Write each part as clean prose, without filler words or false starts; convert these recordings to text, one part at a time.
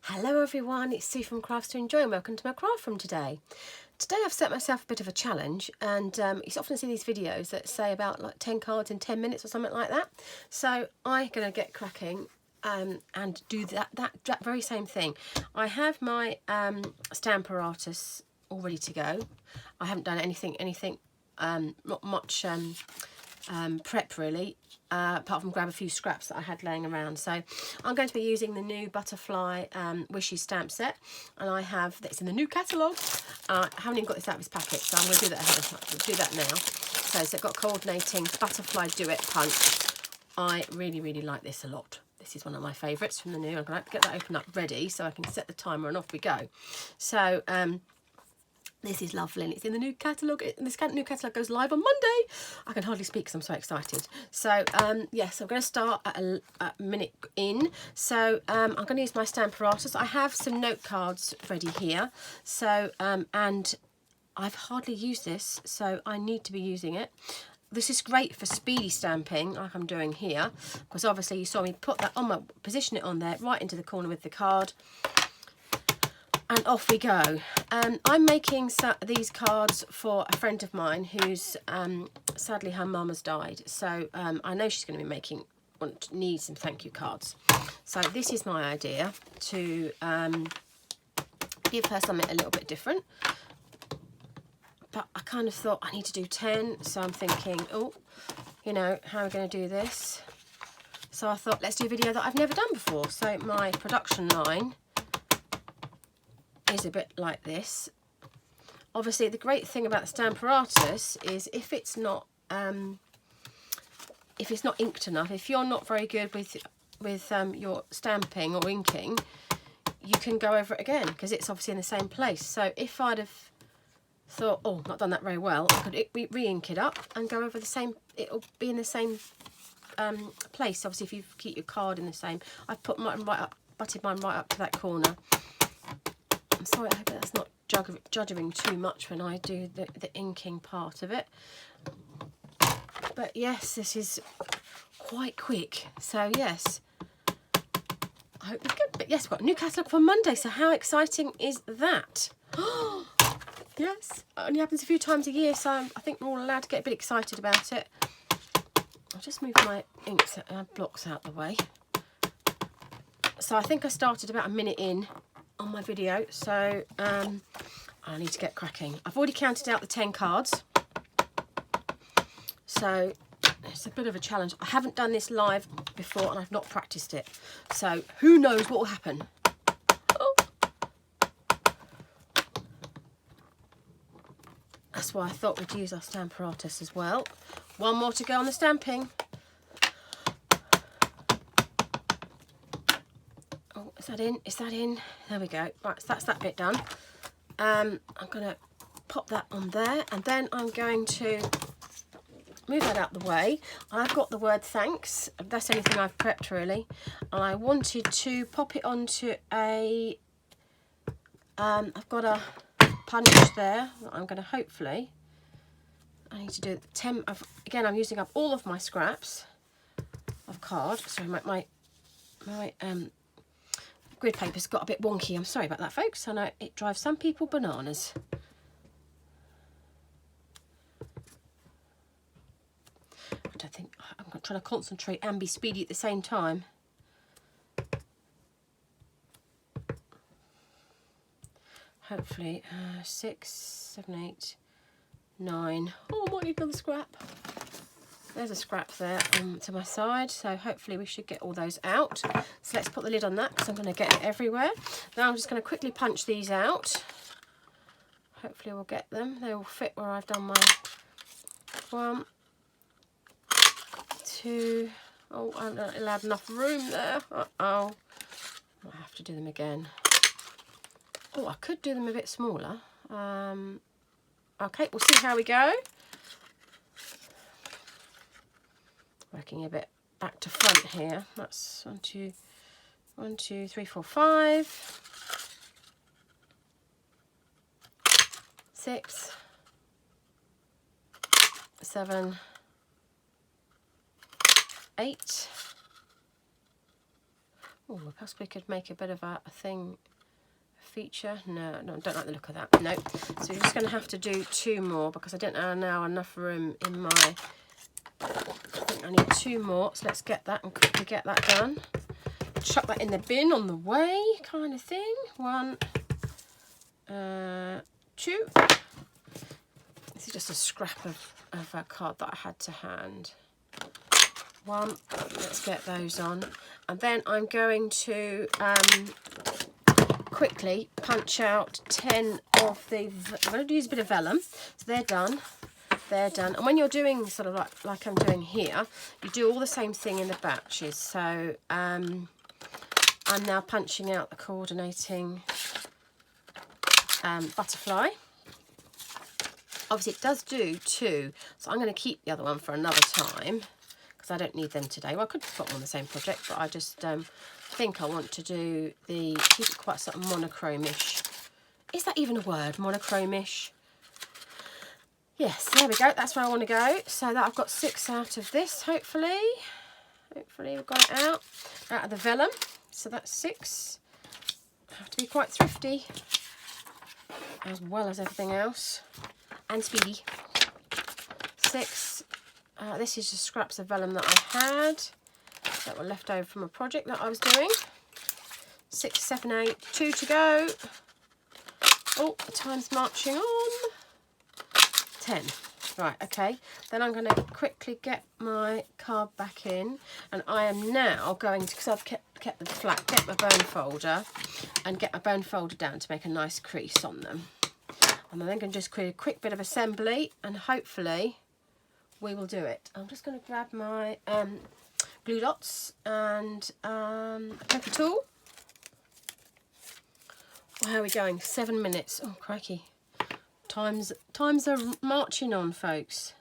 Hello everyone, it's Sue from Crafts to Enjoy and welcome to my craft room today. Today I've set myself a bit of a challenge, and you often see these videos that say about like 10 cards in 10 minutes or something like that. So I'm going to get cracking and do that very same thing. I have my stamp apparatus all ready to go. I haven't done anything not much prep really, apart from grab a few scraps that I had laying around. So I'm going to be using the new butterfly wishy stamp set, and I have it's in the new catalogue. I haven't even got this out of this packet, so I'm going to do that ahead of time. Do that now. So it's got coordinating butterfly duet punch. I really like this a lot. This is one of my favourites from the new. I'm going to get that open up ready so I can set the timer and off we go. So this is lovely, and it's in the new catalogue. This new catalogue goes live on Monday. I can hardly speak because I'm so excited. So yes, I'm going to start at a minute in. So I'm going to use my stamp apparatus. I have some note cards ready here. So and I've hardly used this, so I need to be using it. This is great for speedy stamping, like I'm doing here, because obviously you saw me put that on position it on there, right into the corner with the card. And off we go. I'm making these cards for a friend of mine who's sadly her mum has died. So I know she's going to be need some thank you cards. So this is my idea to give her something a little bit different. But I kind of thought I need to do 10. So I'm thinking, oh, you know, how are we going to do this? So I thought, let's do a video that I've never done before. So my production line is a bit like this. Obviously the great thing about the stamp apparatus is if it's not inked enough, if you're not very good with your stamping or inking, you can go over it again because it's obviously in the same place. So if I'd have thought, oh, not done that very well, I could re-ink it up and go over the same, it'll be in the same place. Obviously if you keep your card in the same, I've put mine right up, butted mine right up to that corner. I'm sorry, I hope that's not juddering too much when I do the inking part of it. But yes, this is quite quick. So yes, I hope it's good. But yes, we've got a new catalogue for Monday. So how exciting is that? Yes, it only happens a few times a year, so I think we're all allowed to get a bit excited about it. I'll just move my inks blocks out the way. So I think I started about a minute in on my video, so I need to get cracking. I've already counted out the 10 cards, so it's a bit of a challenge. I haven't done this live before and I've not practiced it, so who knows what will happen. Oh. That's why I thought we'd use our stamp apparatus as well. One more to go on the stamping. Oh, is that in? Is that in? There we go. Right, so that's that bit done. I'm going to pop that on there, and then I'm going to move that out the way. I've got the word thanks. That's anything I've prepped really. And I wanted to pop it onto a, I've got a punch there that I'm going to hopefully, I need to do 10, again I'm using up all of my scraps of card. Sorry, my grid paper's got a bit wonky. I'm sorry about that, folks. I know it drives some people bananas. I don't think I'm trying to concentrate and be speedy at the same time. Hopefully 6, 7, 8, 9. Oh, I might need another scrap. There's a scrap there to my side, so hopefully we should get all those out. So let's put the lid on that because I'm going to get it everywhere. Now I'm just going to quickly punch these out. Hopefully we'll get them. They will fit where I've done my 1, 2. Oh, I haven't allowed enough room there. Uh-oh. I have to do them again. Oh, I could do them a bit smaller. Okay, we'll see how we go. Working a bit back to front here. That's 1, 2, 3, 4, 5, 6, 7, 8, Oh, I possibly could make a bit of a thing, a feature. No, I don't like the look of that. No. So you're just going to have to do 2 more because I don't know enough room in my... I think I need 2 more. So let's get that and quickly get that done. Chuck that in the bin on the way, kind of thing. 1, 2. This is just a scrap of a card that I had to hand. 1. Let's get those on. And then I'm going to quickly punch out 10 of the... I'm going to use a bit of vellum. So they're done. They're done. And when you're doing sort of like I'm doing here, you do all the same thing in the batches. So I'm now punching out the coordinating butterfly. Obviously it does do 2, so I'm going to keep the other one for another time because I don't need them today. Well, I could put them on the same project, but I just think I want to do keep it quite sort of monochrome-ish. Is that even a word, monochrome-ish? Yes, there we go. That's where I want to go. So that I've got 6 out of this, hopefully. Hopefully we've got it out of the vellum. So that's 6. I have to be quite thrifty, as well as everything else. And speedy. 6. This is just scraps of vellum that I had that were left over from a project that I was doing. 6, 7, 8, 2 to go. Oh, the time's marching on. 10. Right, okay. Then I'm going to quickly get my card back in, and I am now going to, because I've kept them flat, get my bone folder and get my bone folder down to make a nice crease on them. And I'm then going to just create a quick bit of assembly, and hopefully we will do it. I'm just going to grab my glue dots and a poker tool. Well, how are we going? 7 minutes. Oh, crikey. Times are marching on, folks.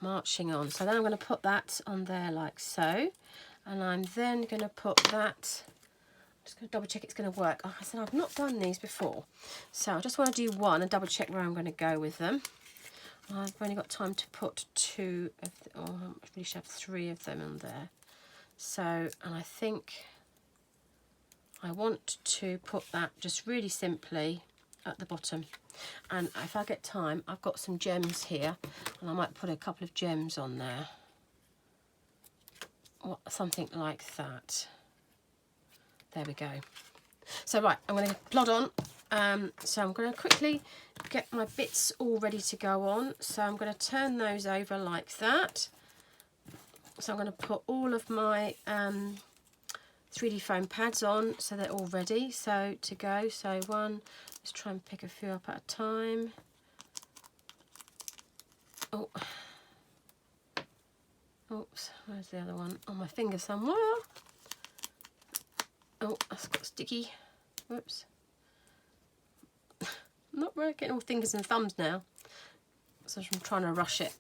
Marching on. So then I'm going to put that on there like so. And I'm then going to put that... Just going to double check it's going to work. Oh, I said I've not done these before, so I just want to do 1 and double check where I'm going to go with them. I've only got time to put 2 of I really should have 3 of them on there. So, and I think I want to put that just really simply at the bottom. And if I get time, I've got some gems here, and I might put a couple of gems on there, or something like that. There we go. So right, I'm going to plod on. So I'm going to quickly get my bits all ready to go on. So I'm going to turn those over like that. So I'm going to put all of my 3D foam pads on, so they're all ready. So to go. So 1. Let's try and pick a few up at a time. Oh. Oops. Where's the other one? On my finger somewhere. Oh, that's got sticky. Whoops. I'm not really getting all fingers and thumbs now, so I'm trying to rush it.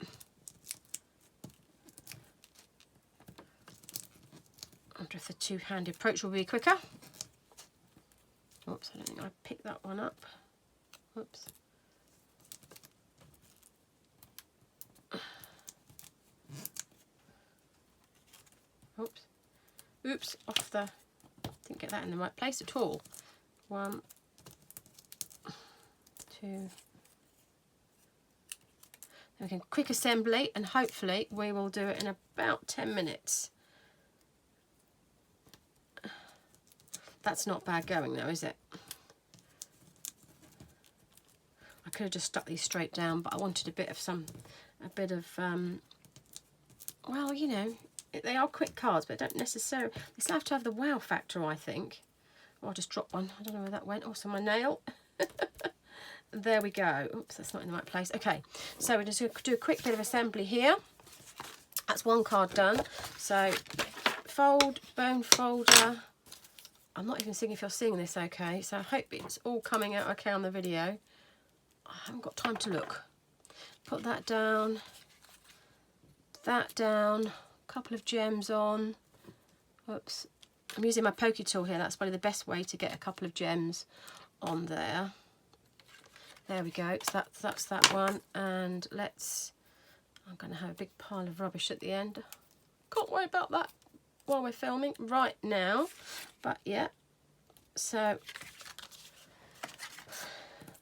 I wonder if the two-handed approach will be quicker. Oops, I don't think I picked that one up. Whoops. Oops. Oops, off the... Didn't get that in the right place at all. 1, 2. Then we can quick assembly, and hopefully we will do it in about 10 minutes. That's not bad going though, is it? I could have just stuck these straight down, but I wanted a bit of well, you know, they are quick cards, but don't necessarily, they still have to have the wow factor, I think. Oh, I'll just drop one. I don't know where that went. Also my nail. There we go. Oops, that's not in the right place. Okay, so we're just going to do a quick bit of assembly here. That's 1 card done. So fold, bone folder. I'm not even seeing if you're seeing this okay, so I hope it's all coming out okay on the video. I haven't got time to look. Put that down, a couple of gems on. Oops, I'm using my pokey tool here. That's probably the best way to get a couple of gems on there. There we go, so that's that one, and I'm going to have a big pile of rubbish at the end. Can't worry about that. while we're filming right now. But yeah, so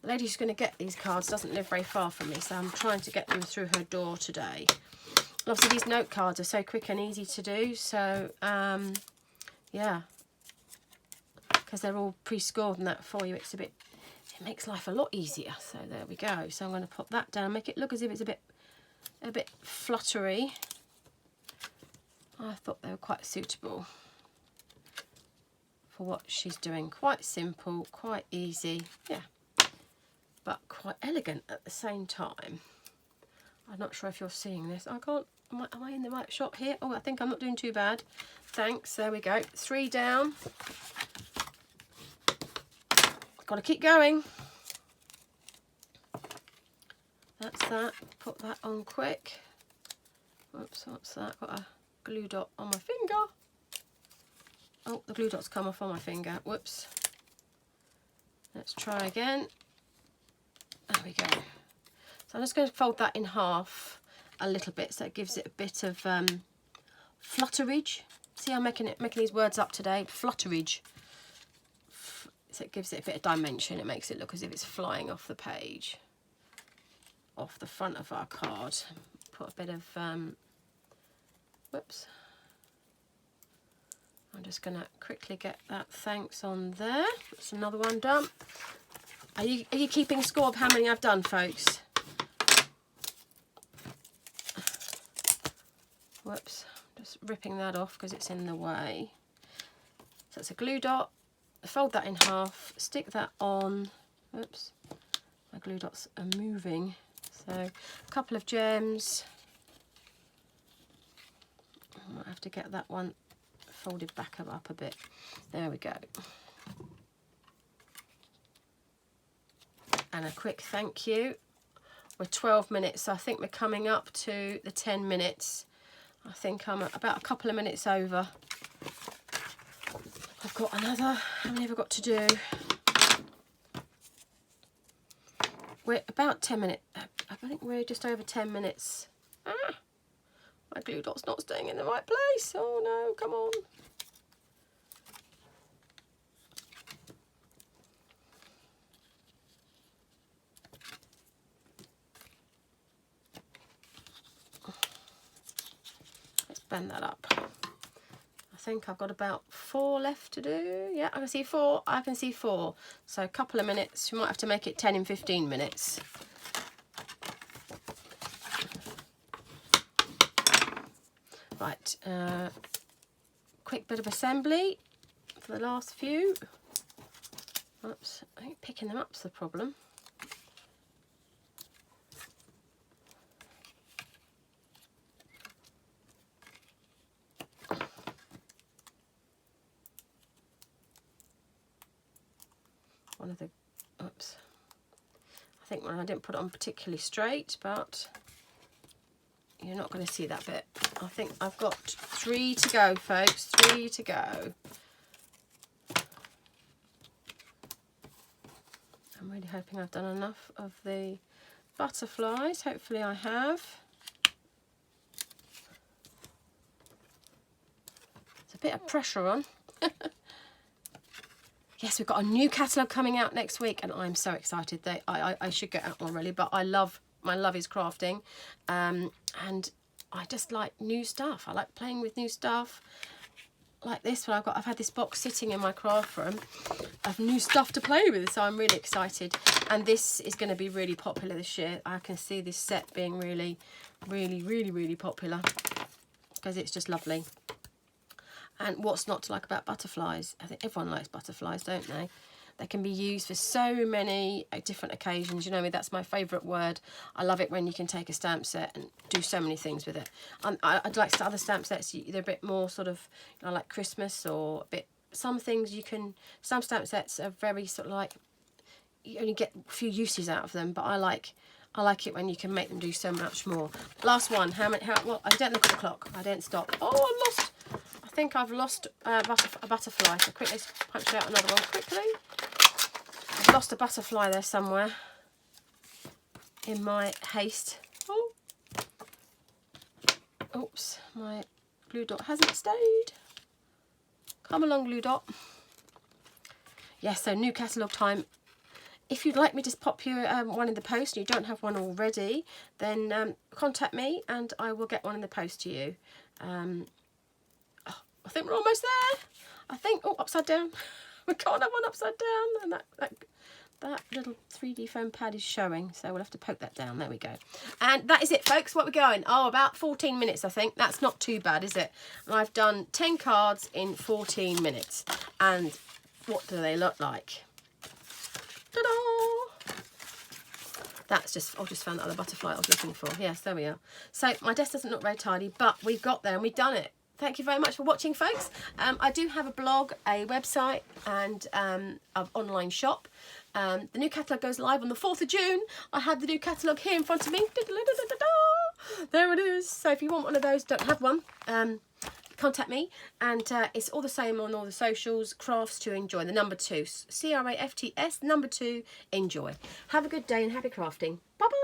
the lady who's going to get these cards doesn't live very far from me, so I'm trying to get them through her door today. And obviously these note cards are so quick and easy to do, so yeah, because they're all pre-scored and that for you, it makes life a lot easier. So there we go. So I'm going to pop that down, make it look as if it's a bit fluttery. I thought they were quite suitable for what she's doing. Quite simple, quite easy, yeah, but quite elegant at the same time. I'm not sure if you're seeing this. I can't, am I in the right shot here? Oh, I think I'm not doing too bad. Thanks, there we go. 3 down. Got to keep going. That's that. Put that on quick. Whoops, what's that? Got a glue dot on my finger. Oh, the glue dot's come off on my finger. Whoops. Let's try again. There we go. So I'm just going to fold that in half a little bit, so it gives it a bit of flutterage. See, I'm making these words up today. Flutterage. So it gives it a bit of dimension. It makes it look as if it's flying off the page, off the front of our card. Put a bit of whoops. I'm just going to quickly get that thanks on there. That's another one done. Are you keeping score of how many I've done, folks? Whoops, just ripping that off because it's in the way. So it's a glue dot. Fold that in half, stick that on. Whoops, my glue dots are moving. So a couple of gems. I might have to get that one folded back up a bit. There we go. And a quick thank you. We're 12 minutes, so I think we're coming up to the 10 minutes. I think I'm about a couple of minutes over. I've got another, how many have I got to do? We're about 10 minutes, I think we're just over 10 minutes. Ah, my glue dot's not staying in the right place. Oh no, come on. Let's bend that up. I think I've got about 4 left to do. Yeah, I can see 4. I can see 4. So a couple of minutes. You might have to make it 10 and 15 minutes. Right. Quick bit of assembly for the last few. Oops. I think picking them up's the problem. One of the, oops, I think I didn't put it on particularly straight, but you're not going to see that bit. I think I've got 3 to go, folks, 3 to go. I'm really hoping I've done enough of the butterflies. Hopefully I have. There's a bit of pressure on. Yes, we've got a new catalogue coming out next week, and I'm so excited. I should get out more really, but my love is crafting, and I just like new stuff. I like playing with new stuff, like this one. I've had this box sitting in my craft room of new stuff to play with, so I'm really excited. And this is going to be really popular this year. I can see this set being really, really, really, really popular because it's just lovely. And what's not to like about butterflies? I think everyone likes butterflies, don't they? They can be used for so many different occasions. You know me, that's my favourite word. I love it when you can take a stamp set and do so many things with it. I'd like other stamp sets, they're a bit more sort of, you know, like Christmas or a bit, some things you can, some stamp sets are very sort of like, you only get a few uses out of them, but I like it when you can make them do so much more. Last one, well, I don't look at the clock, I don't stop. Oh, I think I've lost a butterfly, so quickly let's punch out another one quickly. I've lost a butterfly there somewhere in my haste. Oh, oops, my glue dot hasn't stayed. Come along, Glue Dot. Yes, so new catalogue time. If you'd like me to pop you one in the post and you don't have one already, then contact me and I will get one in the post to you. Oh, I think we're almost there. I think, oh, upside down. We can't have one upside down. And that little 3D foam pad is showing, so we'll have to poke that down. There we go. And that is it, folks. What we're going? Oh, about 14 minutes, I think. That's not too bad, is it? And I've done 10 cards in 14 minutes. And what do they look like? Ta-da! That's just, I just found that other butterfly I was looking for. Yes, there we are. So my desk doesn't look very tidy, but we've got there and we've done it. Thank you very much for watching, folks. I do have a blog, a website, and an online shop. The new catalogue goes live on the 4th of June. I had the new catalogue here in front of me. There it is. So if you want one of those, don't have one, contact me. And it's all the same on all the socials. Crafts to enjoy. The number 2. CRAFTS, number 2, enjoy. Have a good day and happy crafting. Bye-bye.